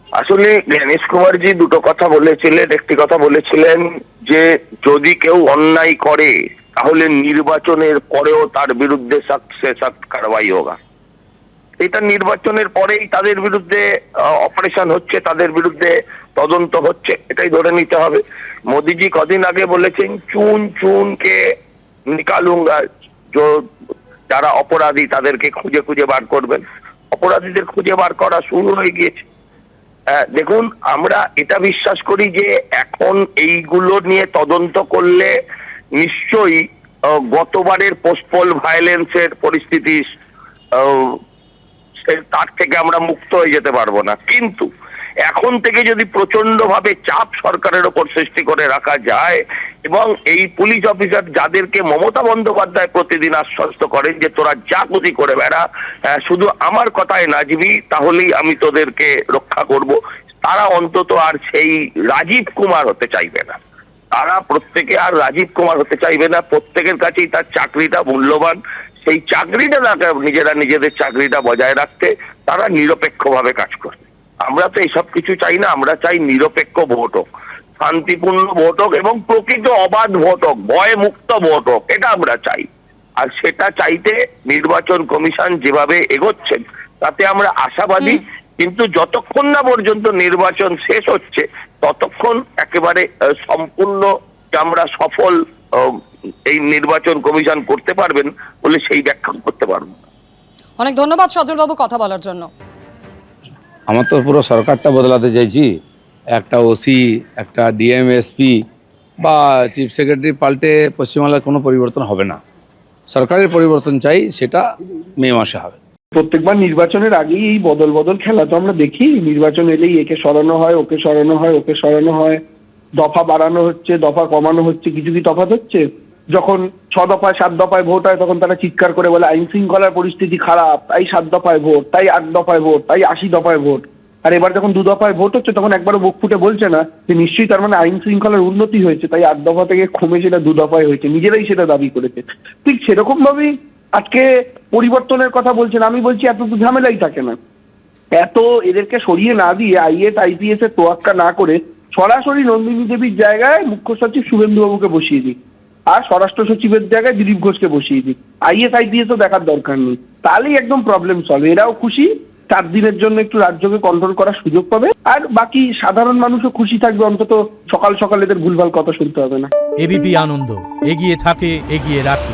আসলে জ্ঞানেশ কুমারজি দুটো কথা বলেছিলেন। একটি কথা বলেছিলেন যে যদি কেউ অন্যায় করে তাহলে নির্বাচনের পরেও তার বিরুদ্ধে সখ্ত কারবাই হোগা। এটা নির্বাচনের পরেই তাদের বিরুদ্ধে অপারেশন হচ্ছে, তাদের বিরুদ্ধে তদন্ত হচ্ছে, এটাই ধরে নিতে হবে। মোদিজি কদিন আগে বলেছেন চুন চুন কে নিকালুঙ্গা, যারা অপরাধী তাদেরকে খুঁজে খুঁজে বার করবেন। অপরাধীদের খুঁজে বার করা শুরু হয়ে গিয়েছে। দেখুন, আমরা এটা বিশ্বাস করি যে এখন এইগুলো নিয়ে তদন্ত করলে নিশ্চয়ই গতবারের পোস্টপোল ভায়োলেন্সের পরিস্থিতি তার থেকে আমরা মুক্ত হয়ে যেতে পারবো না, কিন্তু এখন থেকে যদি প্রচন্ড ভাবে চাপ সরকারের ওপর সৃষ্টি করে রাখা যায় এবং এই পুলিশ অফিসার যাদেরকে মমতা বন্দ্যোপাধ্যায় প্রতিদিন আশ্বস্ত করেন যে তোরা যা খুশি করে বেড়া, শুধু আমার কথায় নাচবি তাহলেই আমি তোদেরকে রক্ষা করব, তারা অন্তত আর সেই রাজীব কুমার হতে চাইবে না। তারা প্রত্যেকে আর রাজীব কুমার হতে চাইবে না। প্রত্যেকের কাছেই তার চাকরিটা মূল্যবান। সেই চাকরিটা নিজেরা নিজেদের চাকরিটা বজায় রাখতে তারা নিরপেক্ষভাবে কাজ করবে। আমরা তো এইসব কিছু চাই না। আমরা চাই নিরপেক্ষ ভোট হোক, শান্তিপূর্ণ ভোট হোক এবং প্রকৃত অবাধ ভোট হোক, ভয় মুক্ত ভোট হোক, এটা আমরা চাই। আর সেটা চাইতে নির্বাচন কমিশন যেভাবে এগোচ্ছেন তাতে আমরা আশাবাদী। কিন্তু যতক্ষণ না পর্যন্ত নির্বাচন শেষ হচ্ছে ততক্ষণ একেবারে সম্পূর্ণ আমরা সফল এই নির্বাচন কমিশন করতে পারবেন বলে সেই ব্যাখ্যা করতে পারবো। অনেক ধন্যবাদ সজল বাবু কথা বলার জন্য। আমার তো পুরো সরকারটা বদলাতে চাইছি। একটা ওসি, একটা ডিএমএসপি বা চিফ সেক্রেটারি পাল্টে পশ্চিমবাংলার কোনো পরিবর্তন হবে না। সরকারের পরিবর্তন চাই, সেটা মে মাসে হবে। প্রত্যেকবার নির্বাচনের আগেই এই বদল বদল খেলা তো আমরা দেখি। নির্বাচন এলেই একে সরানো হয়, ওকে সরানো হয়, ওকে সরানো হয়, দফা বাড়ানো হচ্ছে, দফা কমানো হচ্ছে, কিছু কি তফাৎ হচ্ছে? যখন 6 দফায় 7 দফায় ভোট হয় তখন তারা চিৎকার করে বলে আইন শৃঙ্খলার পরিস্থিতি খারাপ, তাই 7 দফায় ভোট, তাই 8 দফায় ভোট, তাই 80 দফায় ভোট। আর এবার যখন 2 দফায় ভোট হচ্ছে তখন একবারও বুক ফুটে বলছে না যে নিশ্চয়ই তার মানে আইন শৃঙ্খলার উন্নতি হয়েছে, তাই 8 দফা থেকে কমে সেটা 2 দফায় হয়েছে, নিজেরাই সেটা দাবি করেছে। ঠিক সেরকম ভাবেই আজকে পরিবর্তনের কথা বলছেন। আমি বলছি এত তো ঝামেলাই থাকে না। এত এদেরকে সরিয়ে না দিয়ে আইএস আইপিএস এর তোয়াক্কা না করে সরাসরি নন্দিনী দেবীর জায়গায় মুখ্য সচিব শুভেন্দুবাবুকে বসিয়ে দিই, আর স্বরাষ্ট্র সচিবের জায়গায় দিলীপ ঘোষকে বসিয়ে দিই। আইএস আইপিএস ও দেখার দরকার নেই, তাহলেই একদম প্রবলেম সলভ। এরাও খুশি, 4 দিনের জন্য একটু রাজ্যকে কন্ট্রোল করার সুযোগ পাবে, আর বাকি সাধারণ মানুষও খুশি থাকবে। অন্তত সকাল সকাল এদের ভুলভাল কথা শুনতে হবে না। এবিপি আনন্দ, এগিয়ে থাকে, এগিয়ে রাখে।